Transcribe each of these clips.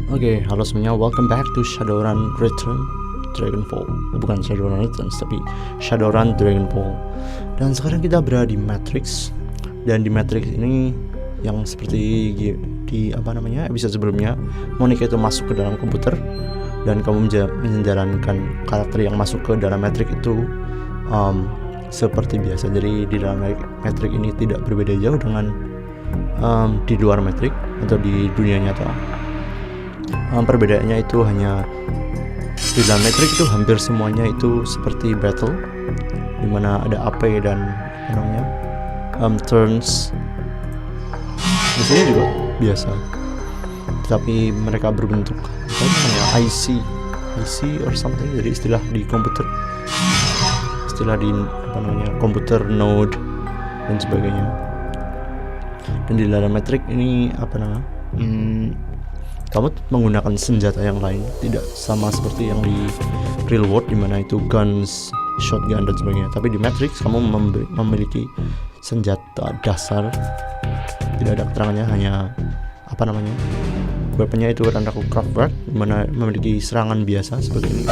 Oke, halo semuanya, welcome back to Shadowrun Return Dragonfall. Bukan Shadowrun Returns, tapi Shadowrun Dragonfall. Dan sekarang kita berada di Matrix. Dan di Matrix ini yang seperti di episode sebelumnya, Monica itu masuk ke dalam komputer dan kamu menjalankan karakter yang masuk ke dalam Matrix itu seperti biasa. Jadi di dalam Matrix ini tidak berbeda jauh dengan di luar Matrix atau di dunia nyata. Perbedaannya itu hanya di dalam Matrix itu hampir semuanya itu seperti battle, dimana ada AP dan turns. Di sini juga biasa, tapi mereka berbentuk IC or something. Jadi istilah di komputer, komputer node dan sebagainya. Dan di dalam Matrix ini kamu menggunakan senjata yang lain, tidak sama seperti yang di real world dimana itu guns, shotgun dan sebagainya. Tapi di Matrix kamu memiliki senjata dasar, tidak ada keterangannya, hanya weaponnya itu randaku craftwork, dimana memiliki serangan biasa seperti ini.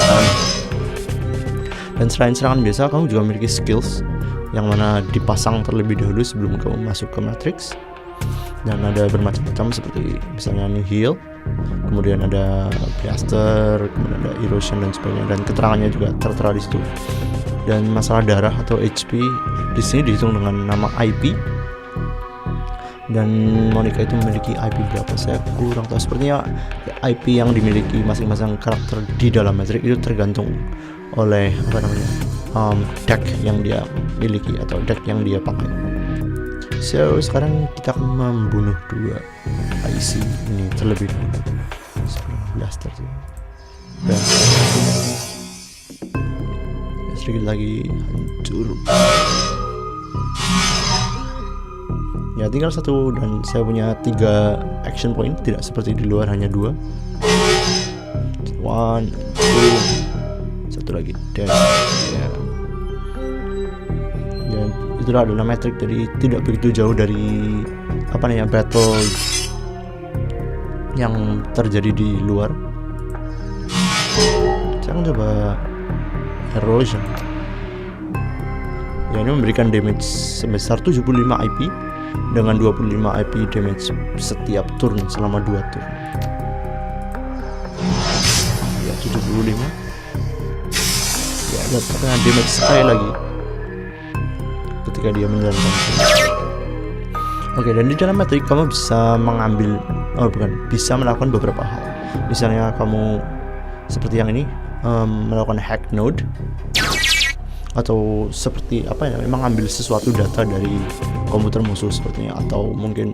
Dan selain serangan biasa, kamu juga memiliki skills yang mana dipasang terlebih dahulu sebelum kamu masuk ke Matrix. Dan ada bermacam-macam seperti misalnya Nihil, kemudian ada Blaster, kemudian ada Erosion dan sebagainya, dan keterangannya juga tertera di situ. Dan masalah darah atau HP di sini dihitung dengan nama IP. Dan Monica itu memiliki IP berapa? Saya kurang tahu. Sepertinya IP yang dimiliki masing-masing karakter di dalam Matrix itu tergantung oleh deck yang dia miliki atau deck yang dia pakai. So sekarang kita akan membunuh dua IC ini terlebih dahulu. Blaster sih. Dan sedikit lagi hancur. Ya tinggal satu, dan saya punya 3 action point, tidak seperti di luar hanya 2. 1, 2, satu lagi. Dan itulah adalah Matrix, jadi tidak begitu jauh dari battle yang terjadi di luar. Saya akan coba Erosion. Ya, ini memberikan damage sebesar 75 IP dengan 25 IP damage setiap turn selama 2 turn. Ya, 75. Ya, dan damage sekali lagi ketika dia menjalankan. Oke, dan di dalam Matrix kamu bisa bisa melakukan beberapa hal. Misalnya kamu seperti yang ini, melakukan hack node, atau seperti mengambil sesuatu data dari komputer musuh sepertinya, atau mungkin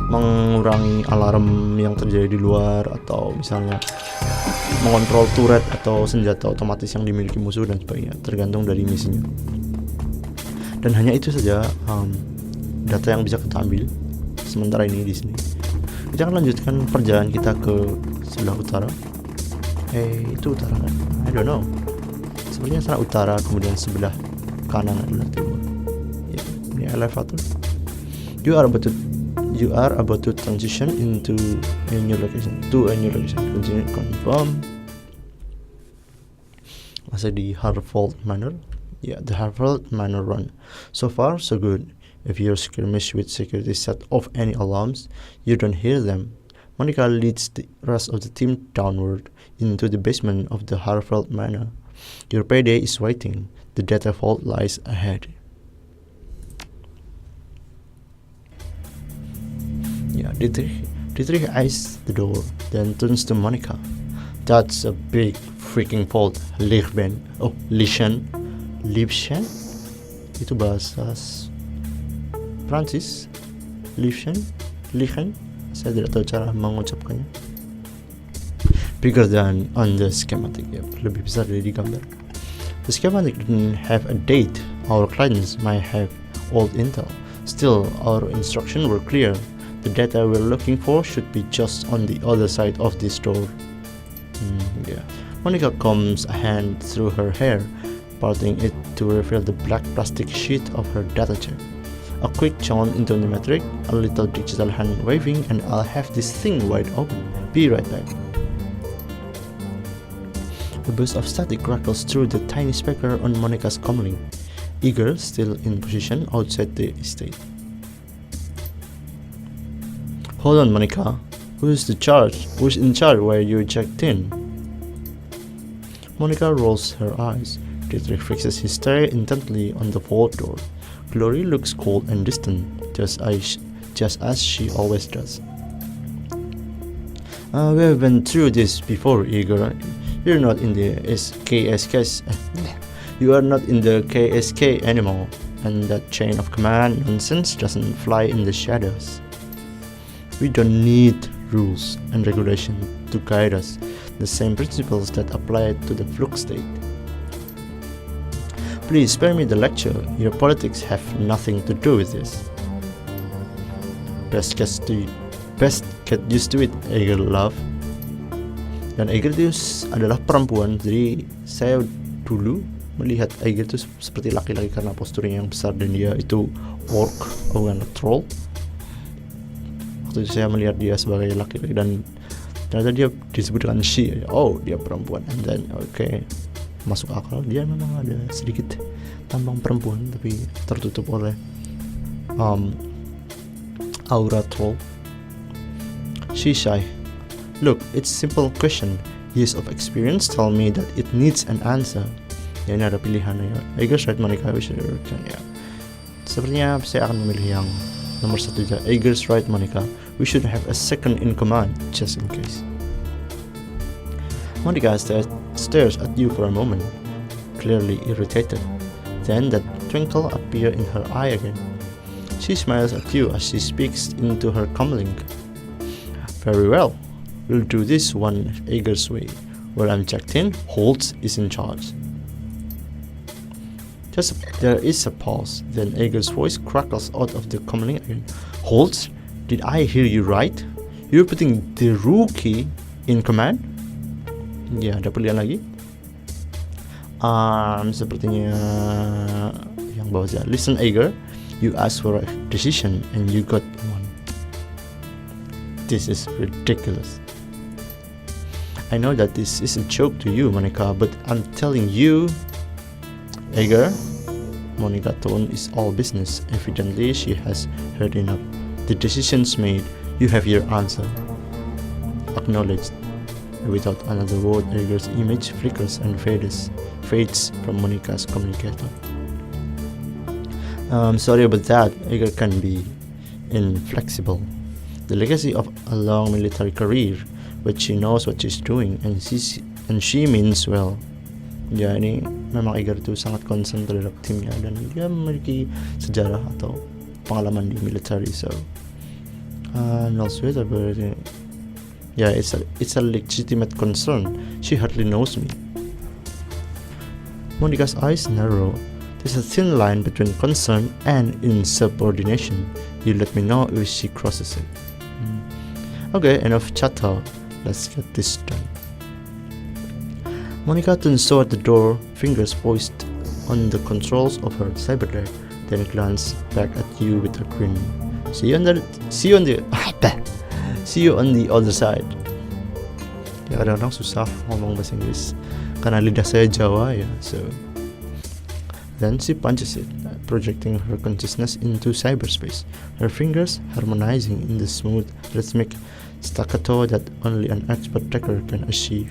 mengurangi alarm yang terjadi di luar, atau misalnya mengontrol turret atau senjata otomatis yang dimiliki musuh dan sebagainya, tergantung dari misinya. Dan hanya itu saja data yang bisa kita ambil sementara ini di sini. Kita akan lanjutkan perjalanan kita ke sebelah utara. Itu utara kan? I don't know. Sebenarnya sana utara, kemudian sebelah kanan adalah timur. Ya, ini elevator. You are about to transition into a new location. Continue confirm. Masih di Harfold Manor. Yeah, the Harfold Manor run. So far, so good. If your skirmish with security set off any alarms, you don't hear them. Monica leads the rest of the team downward into the basement of the Harfold Manor. Your payday is waiting. The data vault lies ahead. Yeah, Dietrich eyes the door, then turns to Monica. That's a big freaking vault, Liebchen. Itu bahasa Prancis. Liebchen. Saya tidak tahu cara mengucapkannya. Bigger than on the schematic, ya, lebih besar dari di gambar. The schematic didn't have a date. Our clients might have old intel. Still, our instructions were clear. The data we're looking for should be just on the other side of this door. Yeah. Monica combs a hand through her hair, parting it to reveal the black plastic sheet of her data chip. A quick chant into the metric, a little digital hand waving, and I'll have this thing wide open. Be right back. A burst of static crackles through the tiny speaker on Monica's comlink, Eager still in position outside the estate. Hold on, Monica. Who's in charge where you checked in? Monica rolls her eyes. Dietrich fixes his stare intently on the vault door. Glory looks cold and distant, just as she always does. We have been through this before, Igor. You're not in the KSK. You are not in the KSK anymore, and that chain of command nonsense doesn't fly in the shadows. We don't need rules and regulation to guide us. The same principles that apply to the flux state. Please spare me the lecture. Your politics have nothing to do with this. Best get used to it, Eager love. Dan Eager itu adalah perempuan, jadi saya dulu melihat Eager itu seperti laki-laki karena posturnya yang besar dan dia itu orc, bukan troll. Waktu itu saya melihat dia sebagai laki-laki dan ternyata dia disebut dengan she. Oh, dia perempuan. And then okay, masuk akal, dia memang ada sedikit tampang perempuan tapi tertutup oleh aura troll. She's shy. Look, it's simple question. Years of experience tell me that it needs an answer. Ya, ini ada pilihan ya. Eager's right, Monica. Ya. Sepertinya saya akan memilih yang nomor 1 aja. Eager's right, Monica. We should have a second in command just in case. Monica stares at you for a moment, clearly irritated. Then that twinkle appears in her eye again. She smiles at you as she speaks into her comlink. Very well, we'll do this one Eager's way. While I'm checked in, Holtz is in charge. There is a pause, then Eager's voice crackles out of the comlink again. Holtz, did I hear you right? You're putting the rookie in command? Ya, ada pilihan lagi. Sepertinya yang bawah saja. Listen, Eager, you asked for a decision and you got one. This is ridiculous. I know that this is a joke to you, Monica, but I'm telling you, Eager. Monica's tone is all business. Evidently, she has heard enough. The decision's made. You have your answer. Acknowledged. Without another word, Eager's image flickers and fades from Monica's communicator. Sorry about that. Eager can be inflexible. The legacy of a long military career, but she knows what she's doing and she means well. Ya, ini memang Eager itu sangat concern terhadap timnya dan dia memiliki sejarah atau pengalaman di military. So, no sweat about it. Yeah, it's a legitimate concern. She hardly knows me. Monica's eyes narrow. There's a thin line between concern and insubordination. You let me know if she crosses it. Okay, enough chatter. Let's get this done. Monica turns toward the door, fingers poised on the controls of her cyberdeck, then glanced back at you with a grin. See you on the other side. Ya, kadang-kadang susah ngomong bahasa Inggris karena lidah saya Jawa ya. So then she punches it, projecting her consciousness into cyberspace, her fingers harmonizing in the smooth, rhythmic staccato that only an expert tracker can achieve.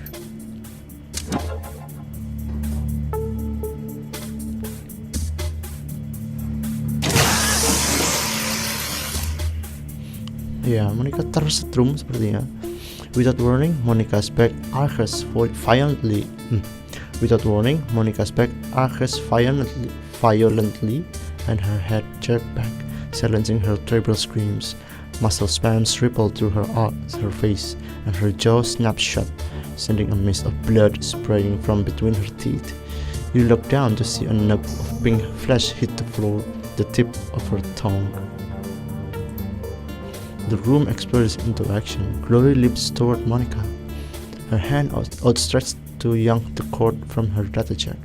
Ya, Monica tersetrum sepertinya. Without warning, Monica's back arches violently. Violently, and her head jerked back, silencing her treble screams. Muscle spasms rippled through her face, and her jaw snapped shut, sending a mist of blood spraying from between her teeth. You look down to see a nub of pink flesh hit the floor, the tip of her tongue. The room explodes into action. Glory leaps toward Monica, her hand outstretched to yank the cord from her data check.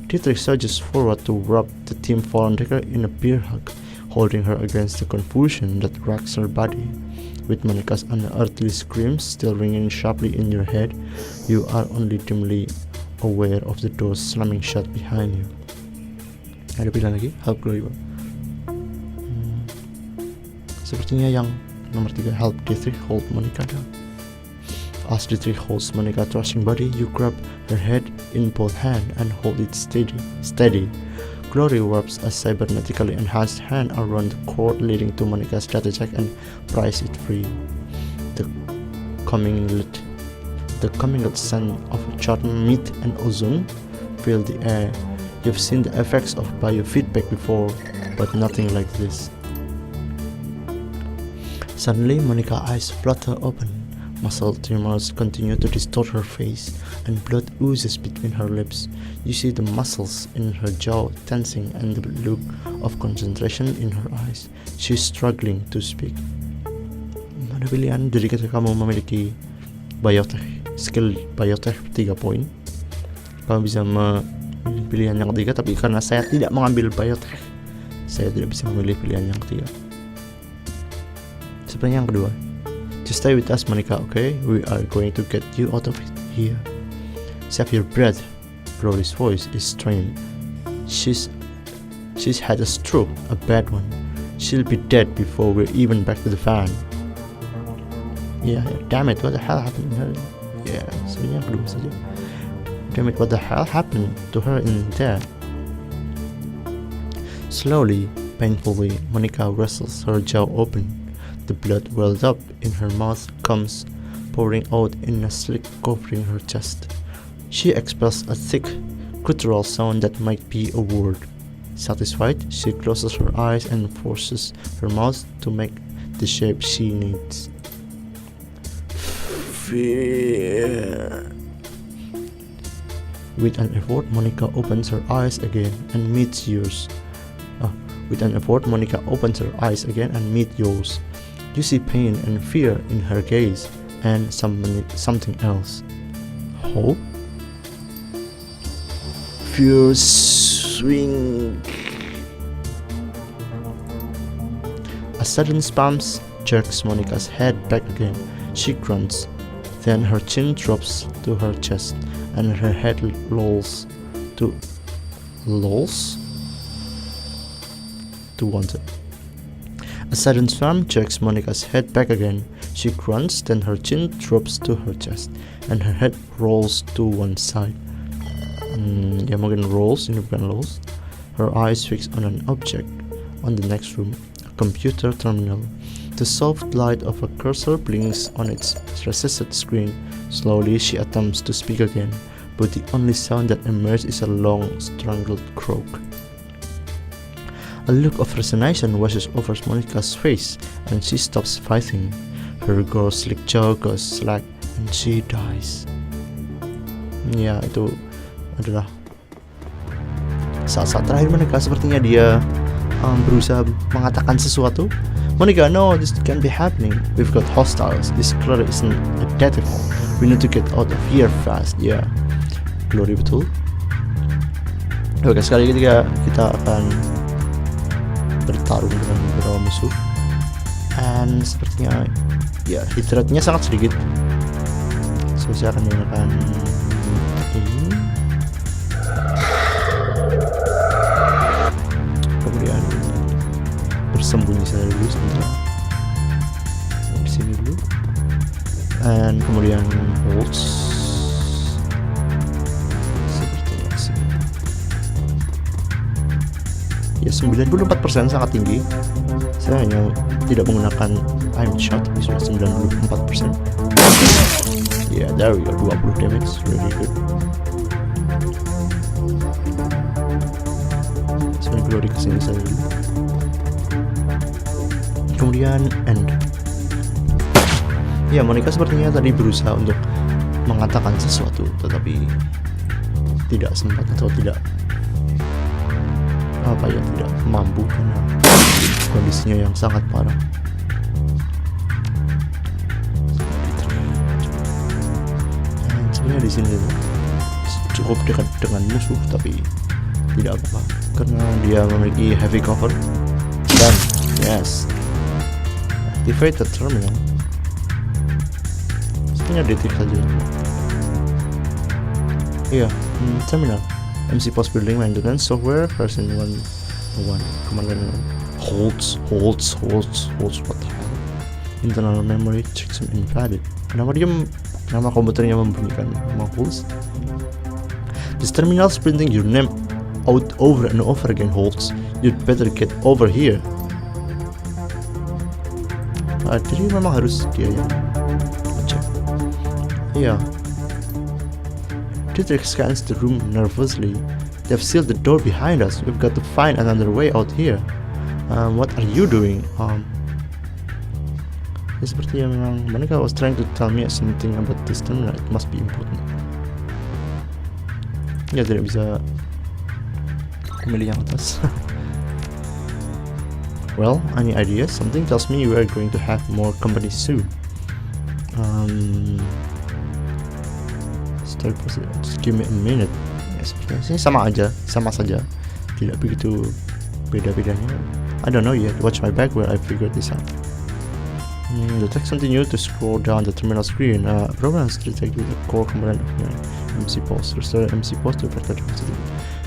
Dietrich surges forward to wrap the team fallen decker in a bear hug, holding her against the convulsion that racks her body. With Monika's unearthly screams still ringing sharply in your head, you are only dimly aware of the doors slamming shut behind you. Ada pilihan lagi, help Glory. Sepertinya yang nomor 3, help Dietrich hold Monika down. As Dietrich holds Monika's thrashing body, you grab her head in both hands and hold it steady. Glory wraps a cybernetically enhanced hand around the cord leading to Monika's data check and pries it free. The commingled scent of charred meat and ozone fill the air. You've seen the effects of biofeedback before, but nothing like this. Suddenly, Monika's eyes flutter open. Muscle tremors continue to distort her face, and blood oozes between her lips. You see the muscles in her jaw tensing and the look of concentration in her eyes. She's struggling to speak. Ada pilihan, jadi ketika kamu memiliki skill biotech 3 poin, kamu bisa memilih pilihan yang ketiga, tapi karena saya tidak mengambil biotech, saya tidak bisa memilih pilihan yang ketiga. Sebenarnya yang kedua. Just stay with us, Monika, okay? We are going to get you out of here. Save your breath. Glory's voice is strained. She's had a stroke, a bad one. She'll be dead before we're even back to the van. Yeah, damn it, what the hell happened to her? Yeah, sebenarnya kedua saja. Damn it, what the hell happened to her in there? Slowly, painfully, Monika wrestles her jaw open. The blood welled up in her mouth, comes pouring out in a slick covering her chest. She expels a thick, guttural sound that might be a word. Satisfied, she closes her eyes and forces her mouth to make the shape she needs. Fear. With an effort, Monika opens her eyes again and meets yours. You see pain and fear in her gaze, and something else. Hope? Fear swing. A sudden spasm jerks Monika's head back again. She grunts. Then her chin drops to her chest, and her head lolls to one side. A sudden spasm jerks Monika's head back again. She grunts, then her chin drops to her chest, and her head rolls to one side. Ya mungkin rolls, ini bukan lolls. Her eyes fix on an object on the next room, a computer terminal. The soft light of a cursor blinks on its recessed screen. Slowly she attempts to speak again, but the only sound that emerges is a long, strangled croak. A look of resignation washes over Monika's face, and she stops fighting. Her gore-slick jaw goes slack, and she dies. Ya, itu adalah saat-saat terakhir Monika. Sepertinya dia berusaha mengatakan sesuatu. Monika, no, this can't be happening. We've got hostiles. This Glory isn't a death hole. We need to get out of here fast. Ya, Glory betul. Oke, sekali lagi kita akan bertarung dengan beberapa musuh, and sepertinya ya hit rate-nya sangat sedikit, so saya akan menggunakan ini, kemudian bersembunyi saya dulu sebentar di sini dulu, and kemudian hold sepertinya sini. Ya, 94% sangat tinggi. Saya hanya tidak menggunakan time shot, tapi sudah 94%. Ya, there we go, 20 damage, really good. Sebenarnya Glory kesini saja dulu. Kemudian end. Ya, Monika sepertinya tadi berusaha untuk mengatakan sesuatu, tetapi tidak sempat atau tidak tidak mampu karena kondisinya yang sangat parah. Dan sebenarnya di sini cukup dekat dengan musuh, tapi tidak apa-apa karena dia memiliki heavy cover dan done. Yes. Activate the terminal. Sepertinya detik saja. Iya, terminal. MC Post Building Maintenance Software version 1.1. Command line holds. What the hell? Internal memory checksum invalid. Kenapa dia nama komputernya membunyikan nama holds? This terminal is printing your name out over and over again, Holtz. You'd better get over here. Jadi memang harus dia yang ngecek. Iya. Dietrich scans the room nervously. They've sealed the door behind us. We've got to find another way out here. What are you doing? Ya sepertinya memang Monica was trying to tell me something about this terminal. It must be important. Ya tidak bisa memilih yang atas. Well, any ideas? Something tells me we are going to have more company soon. Just give me a minute. Ya, sepertinya sih sama saja. Tidak begitu beda-bedanya. I don't know yet. Watch my back while I figure this out. The text continued to scroll down the terminal screen. Programs detect with the core component of your MC Post. Restore MC Post to effective capacity.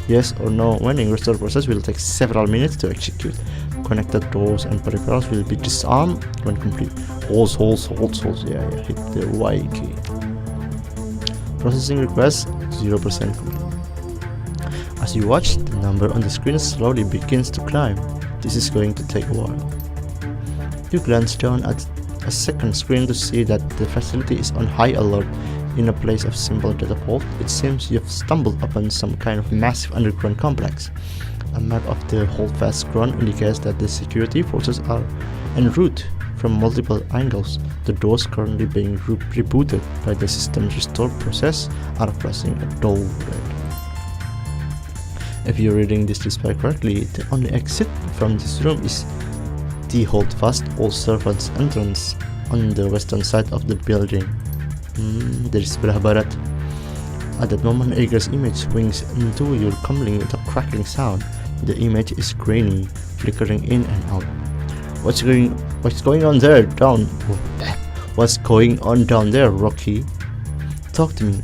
Yes or no. When in restore process will take several minutes to execute. Connected doors and peripherals will be disarmed when complete. Holds. Yeah. Hit the Y key. Processing request 0% complete. As you watch, the number on the screen slowly begins to climb. This is going to take a while. You glance down at a second screen to see that the facility is on high alert. In a place of simple data vault, it seems you've stumbled upon some kind of massive underground complex. A map of the holdfast ground indicates that the security forces are en route from multiple angles. The doors currently being rebooted by the system restore process are flashing a dull red. If you're reading this display correctly, the only exit from this room is the holdfast old servants entrance on the western side of the building. Dari sebelah barat. At that moment, Ager's image swings into your coming with a crackling sound. The image is grainy, flickering in and out. What's going on there? What's going on down there, Rookie? Talk to me,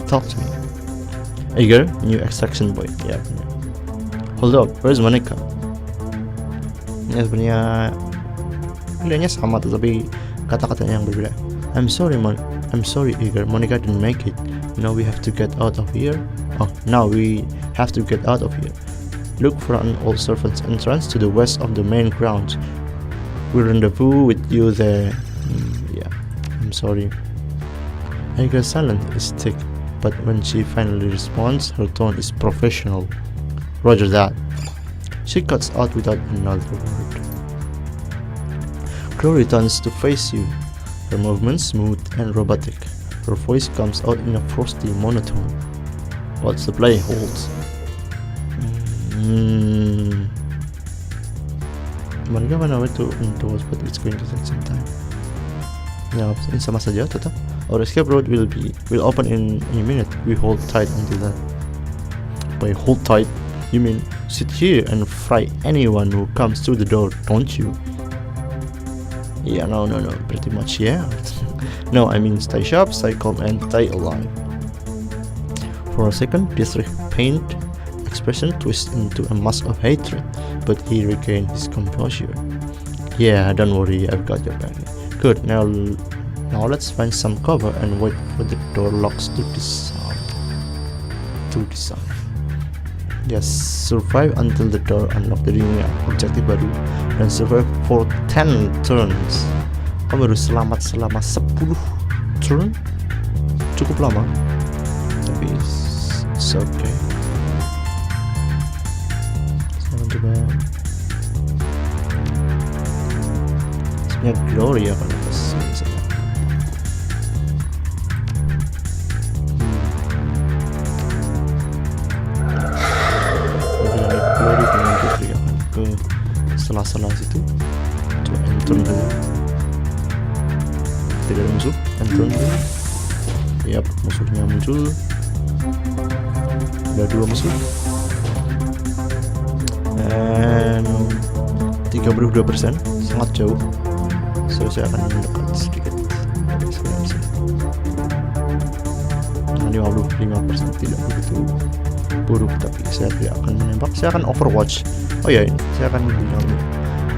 talk to me. Ager, new extraction point. Ya, benar. Hold up, where's Monica? Ya sebenarnya pilihannya sama tetapi kata-katanya yang berbeda. I'm sorry, Ager. Monica didn't make it. Now we have to get out of here. Look for an old servant's entrance to the west of the main grounds. We'll rendezvous with you there. Yeah, I'm sorry. Ager's silence is thick, but when she finally responds, her tone is professional. Roger that. She cuts out without another word. Chloe turns to face you. Her movements smooth and robotic. Her voice comes out in a frosty monotone. What's the play, Holtz? Monica went away to indoors, but it's going to take some time. Ya, sama saja tetap. Our escape road will open in a minute. We hold tight until that. By hold tight, you mean sit here and fry anyone who comes through the door, don't you? Yeah, no, pretty much, yeah. No, I mean stay sharp, stay calm, and stay alive. For a second, Dietrich's pained expression twisted into a mask of hatred, but he regained his composure. Yeah, don't worry, I've got your back. Good, now let's find some cover and wait for the door locks to disarm. Yes, survive until the door unlocked. Jadi ini objektif baru. Dan survive for 10 turns. Kamu harus selamat selama 10 turn. Cukup lama, tapi it's okay. Sekarang coba sebenarnya Glory akan lepas ini saja. Glory dengan Glory akan ke sela-sela situ. Coba enter dulu. Tidak ada musuh, enter dulu. Yap, musuhnya muncul. Ada 2 musuh. And 32%, sangat jauh. So saya akan mendekat sedikit. Nah, 55% tidak begitu buruk, tapi saya tidak akan menembak. Saya akan Overwatch. Oh ya, saya akan bilang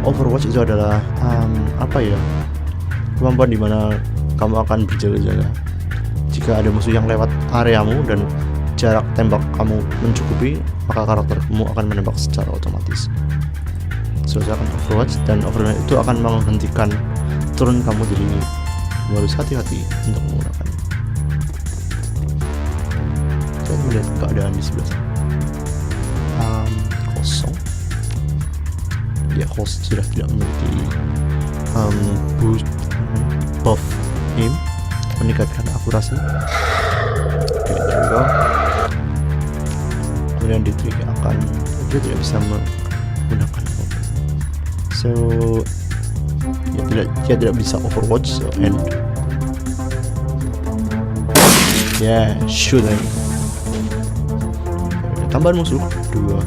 Overwatch itu adalah kemampuan dimana kamu akan berjaga-jaga. Jika ada musuh yang lewat areamu dan jarak tembak kamu mencukupi, maka karaktermu akan menembak secara otomatis. So saya akan Overwatch, dan Overwatch itu akan menghentikan turun kamu, jadi kamu harus hati-hati untuk menggunakannya. Saya melihat keadaan di sebelah sana. Kosong. Ya, host sudah tidak memiliki buff aim, meningkatkan akurasi. Oke, there we go. Kemudian dia tidak bisa menggunakan apa. So dia tidak bisa Overwatch, so end. Yeah, shoot him. Tambahan musuh 2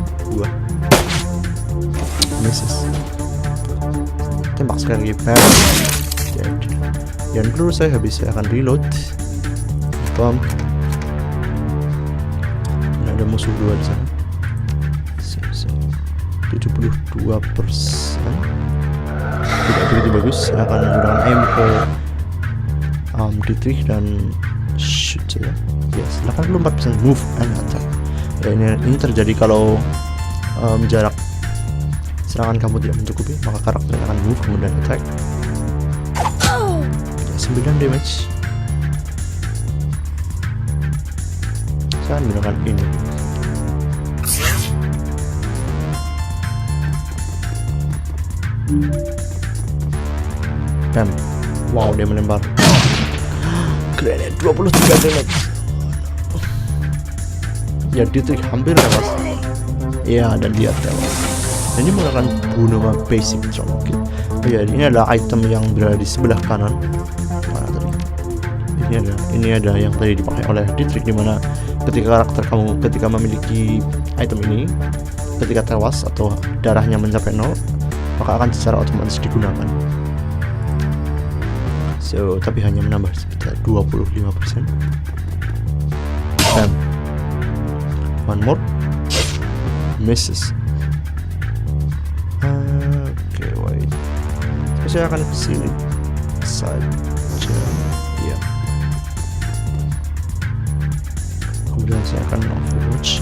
misses. Tembak sekali lagi, bam. Dead. Dan peluru saya habis, saya akan reload. Bom. Dan ada musuh 2 di sana. 72%. Tidak begitu bagus. Saya akan menggunakan M4 Dietrich dan shoot saja. Yes, 84% move and attack. Ya, ini terjadi kalau jarak serangan kamu tidak mencukupi, maka karakter akan move kemudian attack. 9 damage. Saya akan menggunakan ini. Bam. Wow, dia melempar grenade 23 damage. Ya, Dietrich hampir tewas. Ya, dan dia tewas. Dan ini menggunakan bunuh basic drop kit. Oh ya, ini adalah item yang berada di sebelah kanan. Mana tadi? Ini ada yang tadi dipakai oleh Dietrich, dimana ketika karakter kamu memiliki item ini, ketika tewas atau darahnya mencapai 0, maka akan secara otomatis digunakan. So, tapi hanya menambah sekitar 25%. Bam. One more. Misses. Okay, wait. So, saya akan sini saja. Ya. Kemudian saya akan Overwatch.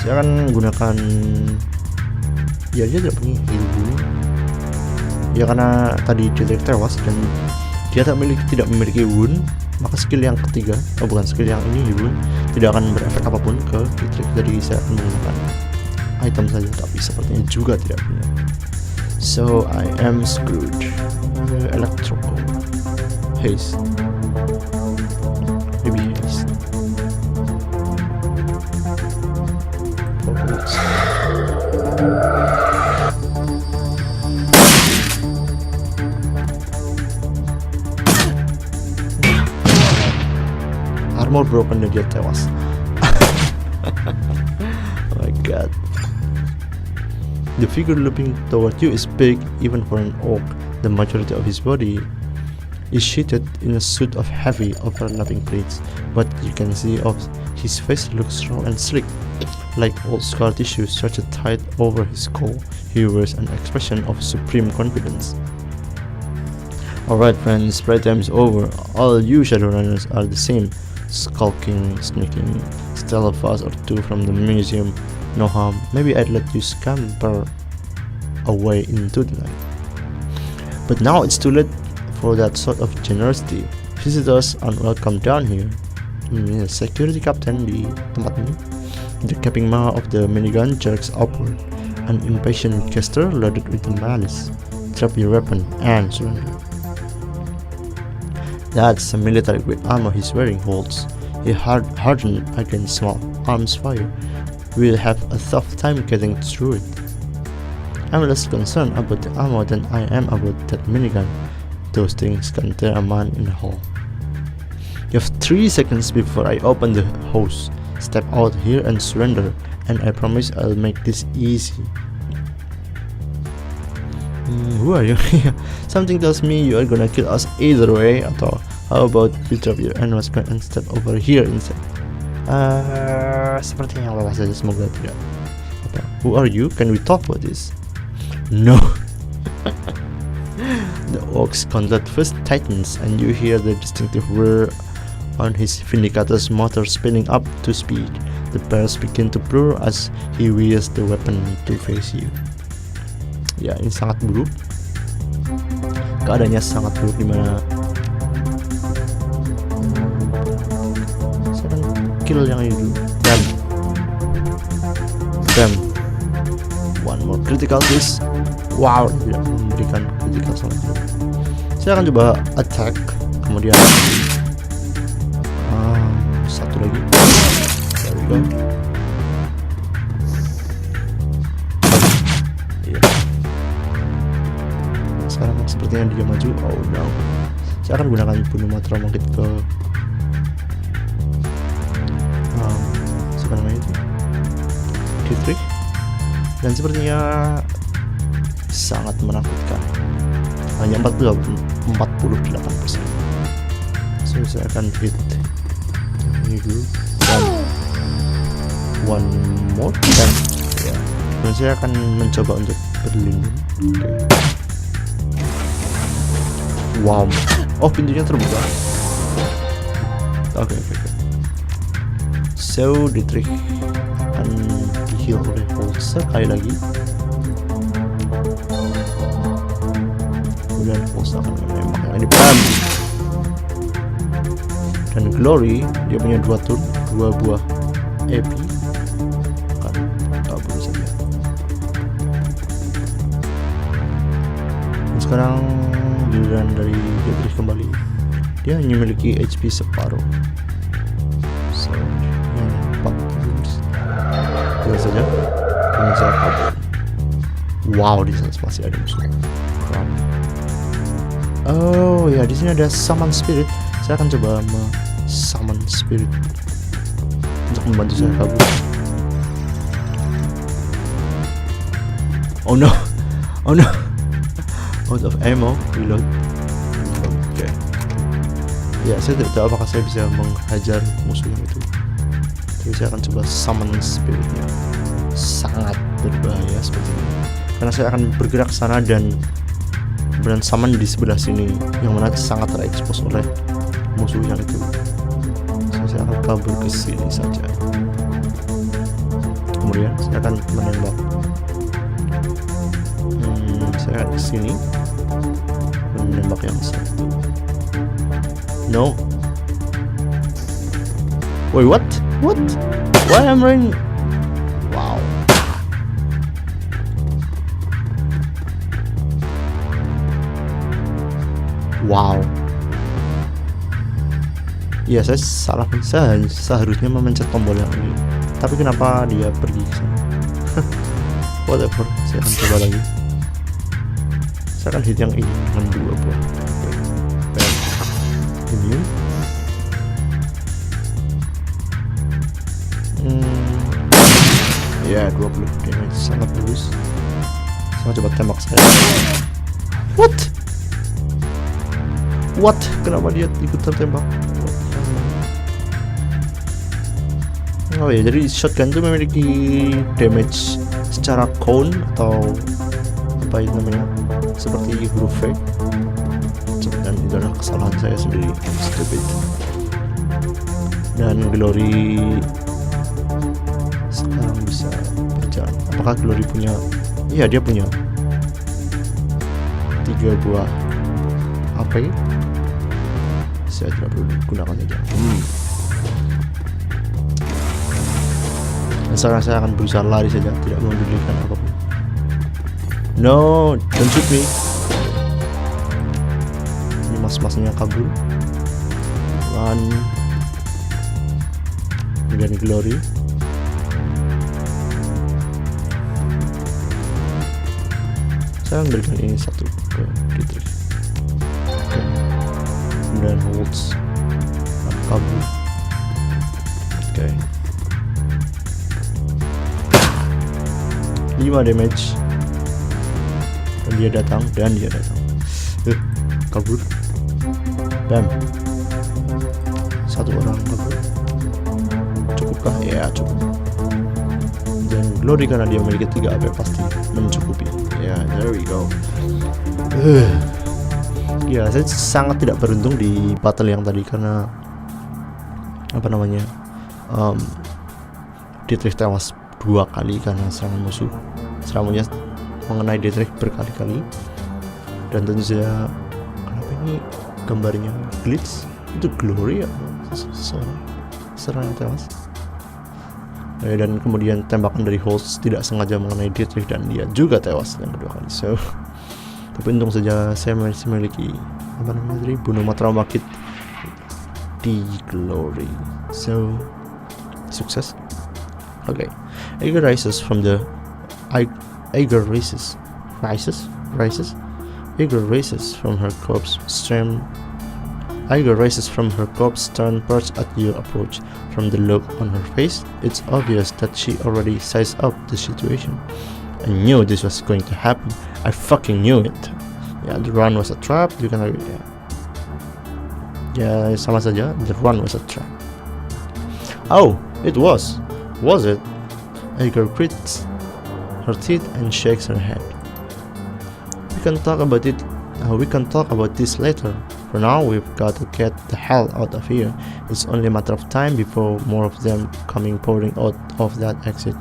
Saya akan menggunakan. Ya, dia tidak punya heal dulu. Ya, karena tadi dia tewas dan dia tidak memiliki wound, maka skill yang ketiga, bukan skill yang ini, wound, tidak akan berefek apapun ke Dietrich. Jadi saya akan menggunakan item saja, tapi sepertinya juga tidak punya. So I am screwed. Electro haste, maybe haste. Armor broken dan dia tewas. Oh my god. The figure looking toward you is big even for an orc. The majority of his body is sheathed in a suit of heavy overlapping plates. What you can see of his face looks strong and slick, like old scar tissue stretched tight over his skull. He wears an expression of supreme confidence. Alright friends, playtime is over. All you Shadowrunners are the same. Skulking, sneaking, steal a vase or two from the museum, no harm. Maybe I'd let you scamper away into the night. But now it's too late for that sort of generosity. Visitors aren't welcome down here. Security captain di tempat ini. The capping mouth of the minigun jerks upward. An impatient gesture loaded with malice. Drop your weapon and surrender. That's a military grade armor he's wearing holds. He hardened against small arms fire. We'll have a tough time getting through it. I'm less concerned about the armor than I am about that minigun. Those things can tear a man in a hole. You have 3 seconds before I open the hose. Step out here and surrender, and I promise I'll make this easy. Who are you? Something tells me you are gonna kill us either way. Atau how about you drop your animals and step over here instead? Seperti yang lelah saja, semoga tidak. Who are you? Can we talk about this? No. The orc's gauntlet first tightens, and you hear the distinctive whir on his Vindicator's motor spinning up to speed. The bells begin to blur as he wheels the weapon to face you. Ya, ini sangat buruk. Keadaannya sangat buruk, dimana saya akan kill yang ini dulu. Bam. One more critical please. Wow, tidak memberikan critical sama sekali. Saya akan coba attack, kemudian satu lagi. There we go. Sekarang sepertinya dia maju. Oh no. Saya akan gunakan bunuh matra mungkin ke siapa namanya itu, Dietrich, dan sepertinya sangat menakutkan. Hanya 48%. So saya akan hit ini dulu dan one more dan ya. Dan saya akan mencoba untuk berlindung. Wow. Oh, pintunya terbuka. Oke. So, Dietrich akan di-heal oleh Holzer sekali lagi. Kemudian Holzer akan menembak yang ini. Bam! Dan Glory, dia punya 2 buah EP. Akan kabur saja. Dan sekarang giliran dari Dietrich kembali. Dia hanya memiliki HP separuh. So, 4 jelas saja. Dengan saya kabur. Wow, di sana masih ada musuh. Crap. Oh ya, di sini ada summon spirit. Saya akan coba summon spirit untuk membantu saya kabur. Oh no. Out of ammo, reload. Oke. Ya, saya tidak tahu apakah saya bisa menghajar musuh yang itu. Tapi saya akan coba summon spiritnya. Sangat berbahaya seperti ini. Karena saya akan bergerak sana dan summon di sebelah sini, yang mana sangat terekspos oleh musuh yang itu. So, saya akan kabur ke sini saja. Kemudian saya akan menembak. Saya akan ke sini menembak yang satu. No. Wait, what? Why am I running? Wow. Iya, saya salah. Saya seharusnya memencet tombol yang ini. Tapi kenapa dia pergi ke sana? Whatever. Saya akan coba lagi. Saya akan hit yang ini dengan 2 buah. Ini. Ya, 20 damage, sangat bagus. Saya coba tembak saya. What? Kenapa dia ikut tertembak? Oh ya, jadi shotgun itu memiliki damage secara cone atau apa itu namanya, seperti huruf V. Dan itu adalah kesalahan saya sendiri, stupid. Dan Glory sekarang bisa berjalan. Apakah Glory punya? Iya, dia punya 3 buah AP. Saya tidak perlu gunakan saja. Dan sekarang saya akan berusaha lari saja, tidak memedulikan apapun. No, don't shoot me. Ini mas-masnya kabur. Run. Kemudian Glory. Saya memberikan ini satu ke Dietrich. Dan holds kabur. Oke. 5 damage. Dan dia datang. Kabur. Bam. Satu orang kabur. Cukupkah? Ya, cukup. Dan glory karena dia memiliki 3 AP pasti mencukupi. Ya, there we go. Ya, saya sangat tidak beruntung di battle yang tadi karena Dietrich tewas 2 kali karena serangan musuh. Serangannya mengenai Dietrich berkali-kali. Dan tentu saja, kenapa ini gambarnya glitch? Itu glory ya? Seorang yang tewas. Dan kemudian tembakan dari Holtz tidak sengaja mengenai Dietrich dan dia juga tewas yang kedua kali. So, tapi untung saja saya masih memiliki bunuh trauma kit di glory. So, sukses. Okay. Ager rises from her corpse, stern perched at your approach. From the look on her face, it's obvious that she already sized up the situation. I knew this was going to happen. I fucking knew it. Yeah, the run was a trap. You can argue, yeah, sama saja. The run was a trap. Oh, it was. Was it? Ager grits her teeth and shakes her head. We can talk about this later. For now, we've got to get the hell out of here. It's only a matter of time before more of them pouring out of that exit.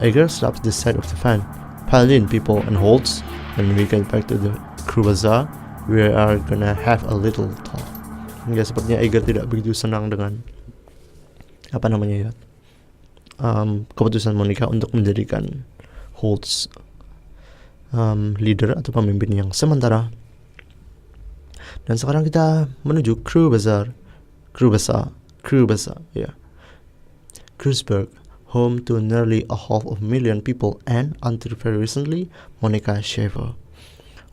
Ager slaps the side of the fan. Pile in, people, and Holtz. When we get back to the crew bazaar, we are gonna have a little talk. Ya, sepertinya Ager tidak begitu senang dengan keputusan Monica untuk menjadikan Holtz leader atau pemimpin yang sementara. Dan sekarang kita menuju crew bazaar, ya. Kreuzberg, home to nearly a 500,000 people and, until very recently, Monica Schaefer.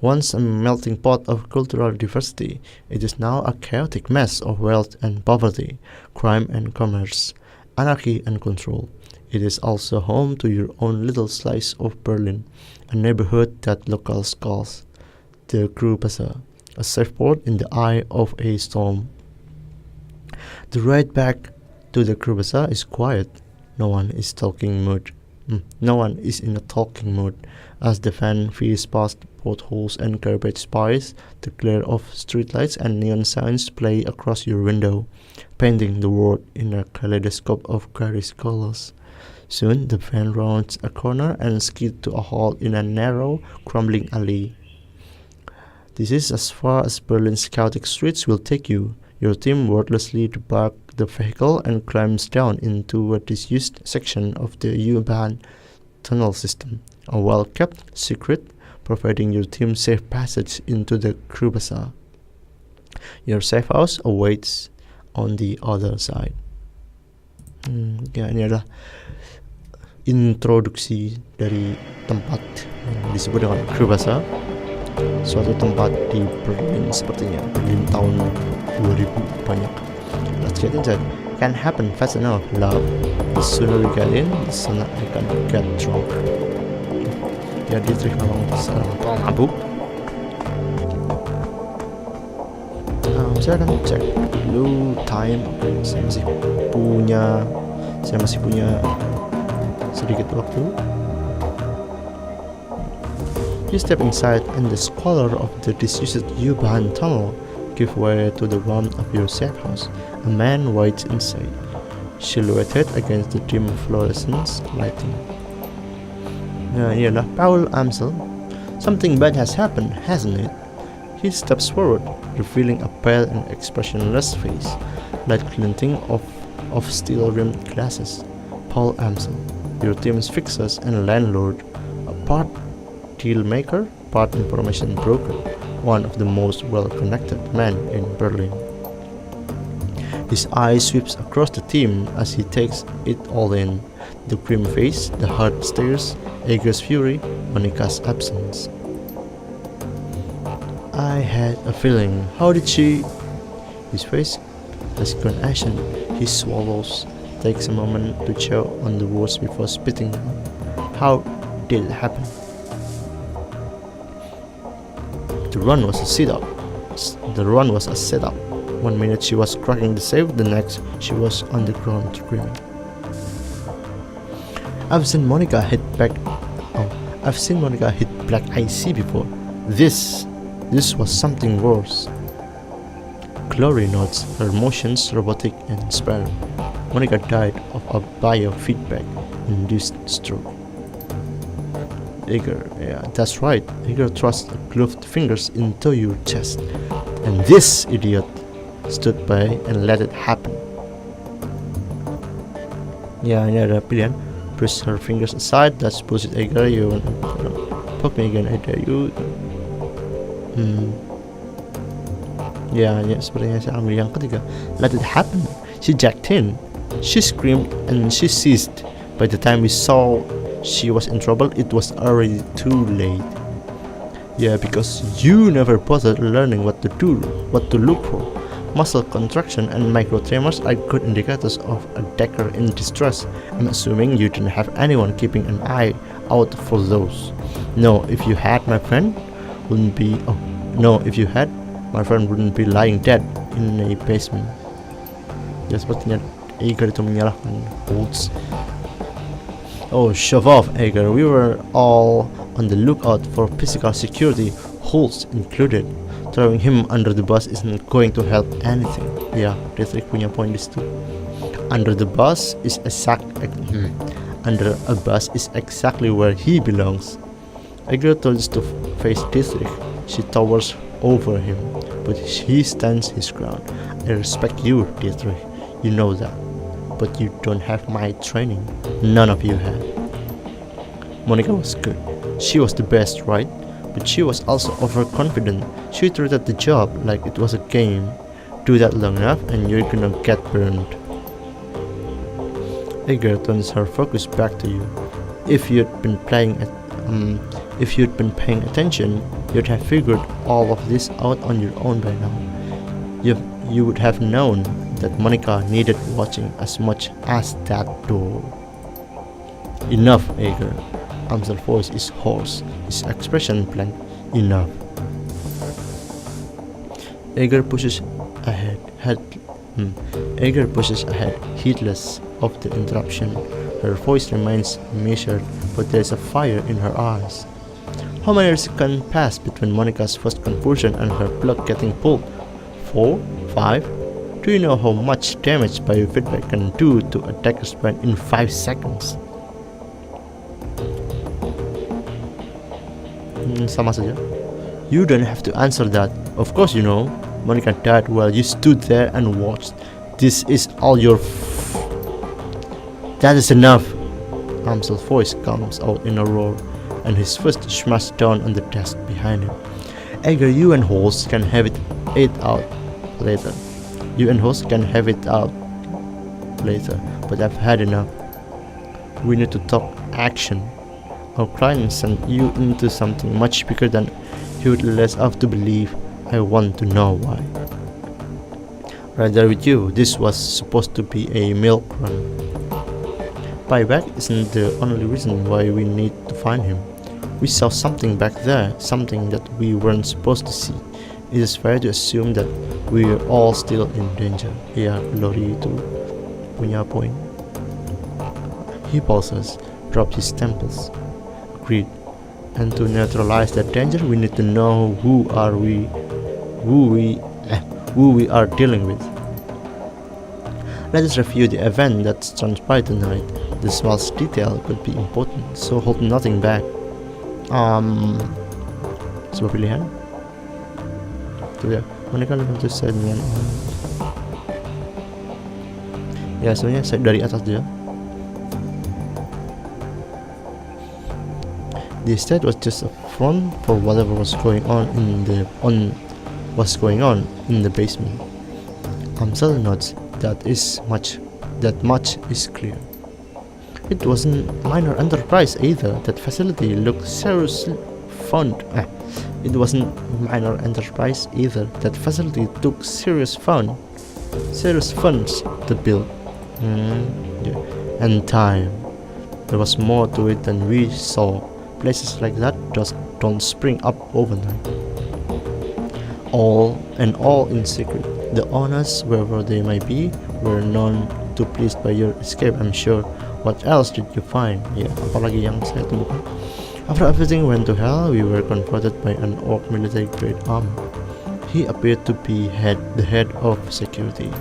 Once a melting pot of cultural diversity, it is now a chaotic mess of wealth and poverty, crime and commerce, anarchy and control. It is also home to your own little slice of Berlin, a neighborhood that locals call the Crew Bazaar, a safe port in the eye of a storm. The ride back to the Crew Bazaar is quiet. No one is in a talking mood as the van veers past potholes and garbage piles. The glare of streetlights and neon signs play across your window, painting the world in a kaleidoscope of garish colors. Soon the van rounds a corner and skids to a halt in a narrow, crumbling alley. This is as far as Berlin's chaotic streets will take you. Your team wordlessly debarks the vehicle and climbs down into a disused section of the U-Bahn tunnel system, a well-kept secret providing your team safe passage into the Crew Bazaar. Your safe house awaits on the other side. Ya, ini adalah introduksi dari tempat yang disebut dengan Crew Bazaar, suatu tempat di Berlin sepertinya. Berlin tahun 2000 banyak. Let's get inside. Can happen fast enough, love. The sooner we get in, the sooner I can get drunk. Ya, Dietrich memang seorang pemabuk. Saya akan cek dulu time. Saya masih punya sedikit waktu. You step inside and the squalor of the disused U-Bahn tunnel give way to the warmth of your safe house. A man waits inside, silhouetted against the dim fluorescence lighting. Ini adalah Paul Amsel. Something bad has happened, hasn't it? He steps forward, revealing a pale and expressionless face, light glinting of steel-rimmed glasses. Paul Amsel, your team's fixers and landlord, a part deal-maker, part information broker, one of the most well-connected men in Berlin. His eye sweeps across the team as he takes it all in. The grim face, the hard stares, Ager's fury, Monica's absence. I had a feeling. How did she... His face has gone ashen. He swallows, takes a moment to chew on the words before spitting. How did it happen? The run was a setup. The run was a setup. 1 minute she was cracking the safe, the next she was on the ground screaming. I've seen Monica hit black IC before. This was something worse. Glory nods, her motions robotic and spare. Monica died of a biofeedback-induced stroke. Igor, yeah, that's right. Igor thrust gloved fingers into your chest, and this idiot stood by and let it happen. Ya, ini ada pilihan. Push her fingers aside. That's bullshit, Igor. You poke me again, I dare you. Ya, sepertinya saya ambil yang ketiga. Let it happen. She jacked in. She screamed and she seized. By the time we saw she was in trouble, it was already too late. Yeah, because you never bothered learning what to do, what to look for. Muscle contraction and micro tremors are good indicators of a decker in distress. I'm assuming you didn't have anyone keeping an eye out for those. No, if you had, my friend wouldn't be lying dead in a basement. Ya, sepertinya Igor itu menyalahkan Holtz. Oh, shove off, Igor. We were all on the lookout for physical security, Holtz included. Throwing him under the bus isn't going to help anything. Ya, Dietrich punya poin di situ. Under a bus is exactly where he belongs. Igor turns to face Dietrich. She towers over him, but he stands his ground. I respect you, Dietrich. You know that. But you don't have my training. None of you have. Monica was good. She was the best, right? But she was also overconfident. She treated the job like it was a game. Do that long enough and you're gonna get burned. Igor turns her focus back to you. If you'd been paying attention, you'd have figured all of this out on your own by now. You would have known that Monica needed watching as much as that door. Enough, Igor. Amsel's voice is hoarse, his expression blank. Enough. Igor pushes ahead, heedless of the interruption. Her voice remains measured, but there is a fire in her eyes. How many seconds pass between Monica's first confusion and her plug getting pulled? 4? 5? Do you know how much damage biofeedback can do to a decker's brain in 5 seconds? Sama saja. You don't have to answer that. Of course you know. Monica died while you stood there and watched. This is all your That is enough. Amsel's voice comes out in a roar, and his fist smashed down on the desk behind him. Edgar, you and Holtz can have it out later. But I've had enough. We need to talk action. Our client sent you into something much bigger than he would let us have to believe. I want to know why. Right there with you, this was supposed to be a milk run. Buyback isn't the only reason why we need to find him. We saw something back there, something that we weren't supposed to see. It is fair to assume that we're all still in danger. Ya, Glory itu punya point. He pauses, drops his temples. Agreed. And to neutralize that danger, we need to know who we are dealing with. Let us review the event that transpired tonight. The smallest detail could be important, so hold nothing back. Sebuah pilihan. Itu ya. Mereka lebih untuk saya dengan. Ya, sebenarnya saya dari atas dia. The estate was just a front for whatever was going on in the basement. Amsel nods. That much is clear. It wasn't minor enterprise either. That facility looked seriously fund. It wasn't minor enterprise either. That facility took serious funds to build. Yeah. And time. There was more to it than we saw. places like that don't spring up overnight. All in secret. The owners, wherever they may be, were none too pleased by your escape, I'm sure. What else did you find? Ya, apalagi yang saya temukan. After everything went to hell, we were confronted by an orc military grade armor. He appeared to be the head of security.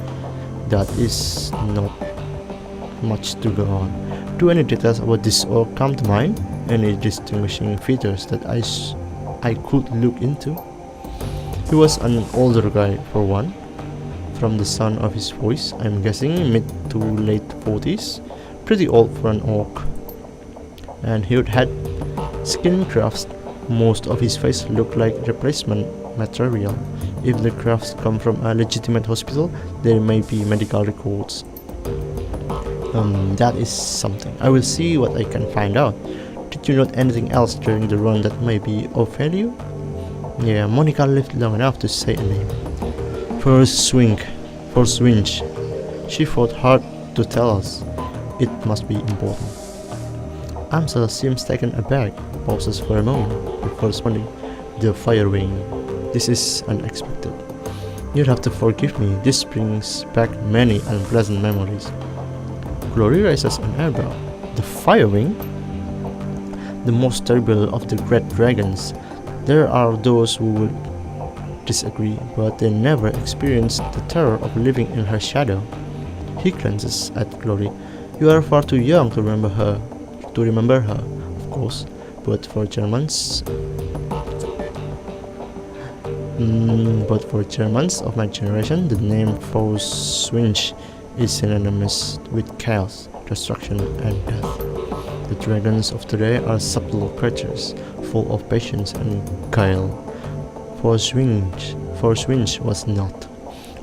That is not much to go on. Do any details about this orc come to mind? Any distinguishing features that I could look into? He was an older guy, for one. From the sound of his voice, I'm guessing mid to late 40s. Pretty old for an orc. And he had skin grafts. Most of his face looked like replacement material. If the grafts come from a legitimate hospital, there may be medical records. That is something. I will see what I can find out. Did you note anything else during the run that may be of value? Yeah, Monica lived long enough to say a name. First swing. She fought hard to tell us. It must be important. Amsel seems taken aback, pauses for a moment before responding. The fire wing. This is unexpected. You'll have to forgive me. This brings back many unpleasant memories. Glory raises an eyebrow. The fire wing? The most terrible of the great dragons. There are those who would disagree, but they never experienced the terror of living in her shadow. He glances at Glory. You are far too young to remember her, of course, but for Germans of my generation, the name Foswinch is synonymous with chaos, destruction, and death. The dragons of today are subtle creatures, full of patience and guile. Foswinch was not.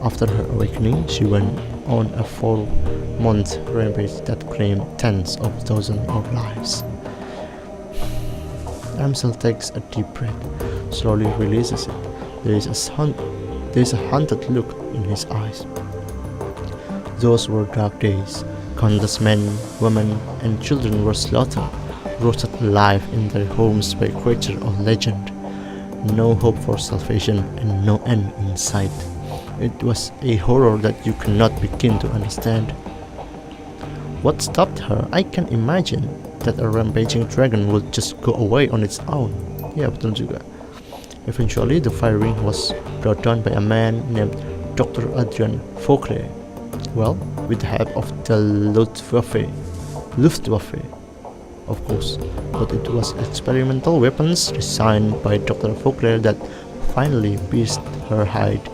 After her awakening, she went on a 4-month rampage that claimed tens of thousands of lives. Amsel takes a deep breath, slowly releases it. There is a haunted look in his eyes. Those were dark days. Countless men, women, and children were slaughtered, roasted alive in their homes by a creature of legend. No hope for salvation and no end in sight. It was a horror that you cannot begin to understand. What stopped her? I can imagine that a rampaging dragon would just go away on its own. Ya, betul juga. Eventually, the firing was brought down by a man named Dr. Adrian Fauclair. Well, with the help of the Luftwaffe, of course, but it was experimental weapons designed by Dr. Fauclair that finally pierced her hide.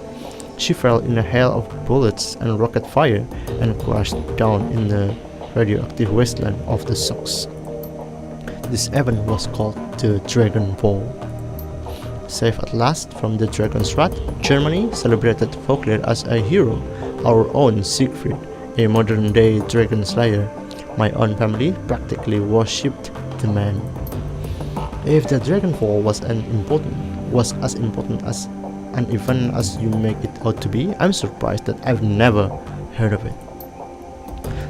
She fell in a hail of bullets and rocket fire and crashed down in the radioactive wasteland of the Sox. This event was called the Dragonfall. Saved at last from the dragon's wrath, Germany celebrated Fauclair as a hero. Our own Siegfried, a modern-day dragon slayer. My own family practically worshipped the man. If the Dragonfall was as important as an event as you make it out to be, I'm surprised that I've never heard of it.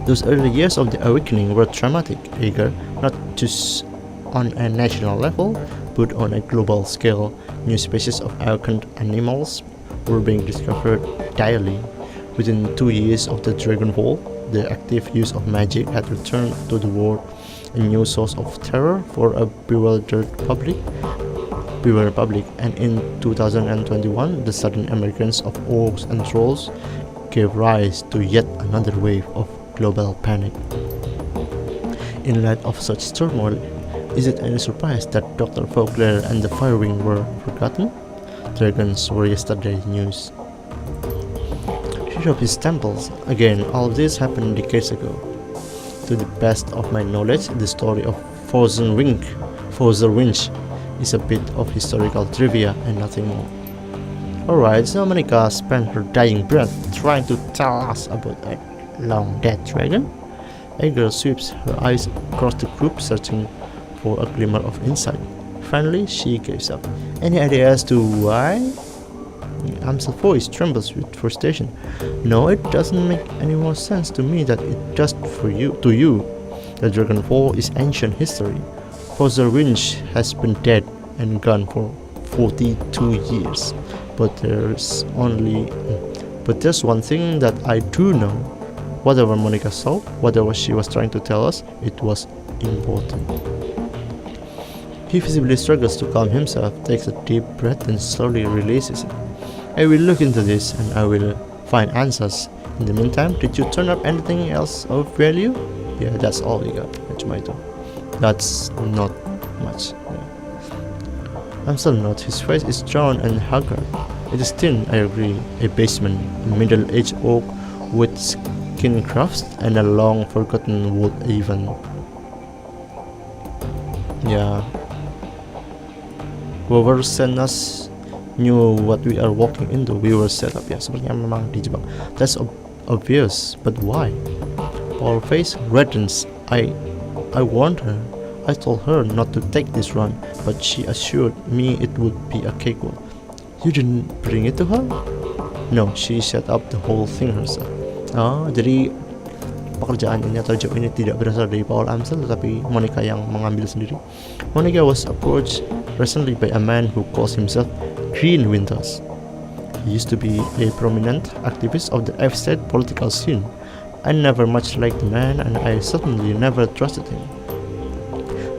Those early years of the awakening were traumatic, Ager, not just on a national level, but on a global scale. New species of awakened animals were being discovered daily. Within 2 years of the Dragonfall, the active use of magic had returned to the world, a new source of terror for a bewildered public, and in 2021, the sudden emergence of orcs and trolls gave rise to yet another wave of global panic. In light of such turmoil, is it any surprise that Dr. Fauclair and the Firewing were forgotten? Dragons were yesterday's news. Of his temples. Again, all of this happened decades ago. To the best of my knowledge, the story of Foswinch is a bit of historical trivia and nothing more. Alright, so Monica spent her dying breath trying to tell us about a long dead dragon. A girl sweeps her eyes across the group searching for a glimmer of insight. Finally, she gives up. Any idea as to why? Amsel's voice trembles with frustration. No, it doesn't make any more sense to me than it does to you. The Dragonfall is ancient history. Professor Winch has been dead and gone for 42 years. But there's one thing that I do know. Whatever Monica saw, whatever she was trying to tell us, it was important. He visibly struggles to calm himself, takes a deep breath and slowly releases it. I will look into this and I will find answers. In the meantime, did you turn up anything else of value? Yeah, that's all we got. Cuma itu. That's not much. Yeah. I'm still not. His face is drawn and haggard. It is thin, I agree. A basement, a middle-aged oak with skin crafts and a long forgotten wood even. Yeah. Whoever sent us knew what we are walking into. We were set up. Ya, sepertinya memang dijebak. That's obvious, but why? Our face reddens. I warned her. I told her not to take this run, but she assured me it would be a cakewalk. You didn't bring it to her? No, she set up the whole thing herself. Oh, jadi pekerjaan ini atau job ini tidak berasal dari Paul Amsel, tetapi Monica yang mengambil sendiri. Monica was approached recently by a man who calls himself Green Winters. He used to be a prominent activist of the F-state political scene. I never much liked the man and I certainly never trusted him.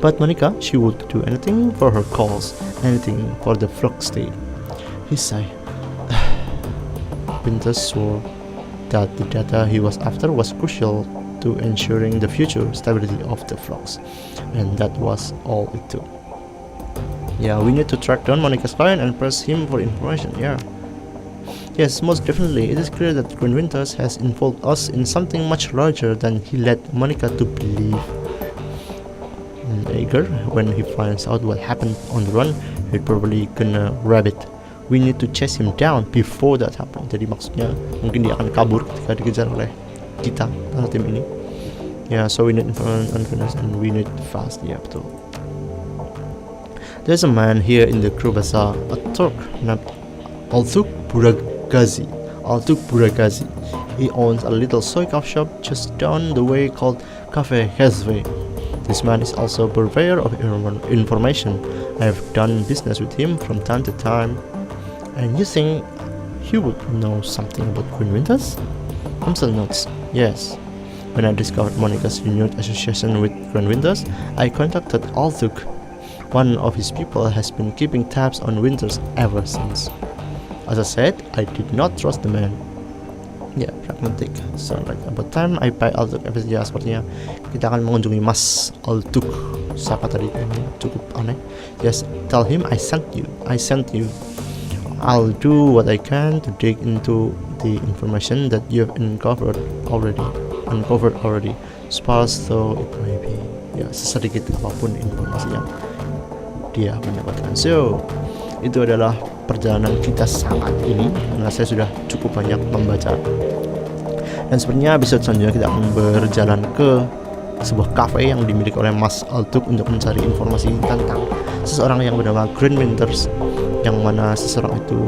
But Monica, she would do anything for her cause, anything for the Flock state. He sighed. Winters swore that the data he was after was crucial to ensuring the future stability of the Flocks, and that was all it took. Yeah, we need to track down Monica's client and press him for information. Yeah. Yes, most definitely. It is clear that Green Winters has involved us in something much larger than he led Monica to believe. Eager, when he finds out what happened on the run, he'll probably gonna grab it. We need to chase him down before that happens. Jadi maksudnya mungkin dia akan kabur ketika dikejar oleh kita atau tim ini. Yeah, so we need confidence and we need fast. Yeah, betul. There's a man here in the crew bazaar, a Turk named Altuk Buragazi. He owns a little soy coffee shop just down the way called Cafe Hezve. This man is also a purveyor of information. I have done business with him from time to time. And you think he would know something about Green Winters? Amsel notes, yes. When I discovered Monica's renewed association with Green Winters, I contacted Altuk. One of his people has been keeping tabs on Winters ever since. As I said, I did not trust the man. Yeah, pragmatic. So like about time I buy Altuk. Ya, sepertinya kita akan mengunjungi Mas Altuk. Siapa tadi? Cukup aneh. Yes, tell him I sent you. I'll do what I can to dig into the information that you have uncovered already. Sparse though it may be. Ya, sesedikit apapun informasi yang dia mendapatkan. So, itu adalah perjalanan kita saat ini, karena saya sudah cukup banyak membaca. Dan sebenarnya episode selanjutnya kita akan berjalan ke sebuah cafe yang dimiliki oleh Mas Altuk untuk mencari informasi tentang seseorang yang bernama Green Winters, yang mana seseorang itu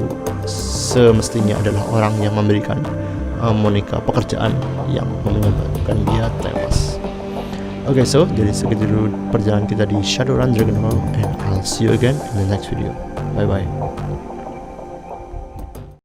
semestinya adalah orang yang memberikan Monica pekerjaan yang menyebabkan dia tewas. Okay, so jadi segitu dulu perjalanan kita di Shadowrun Dragonfall, and I'll see you again in the next video. Bye bye.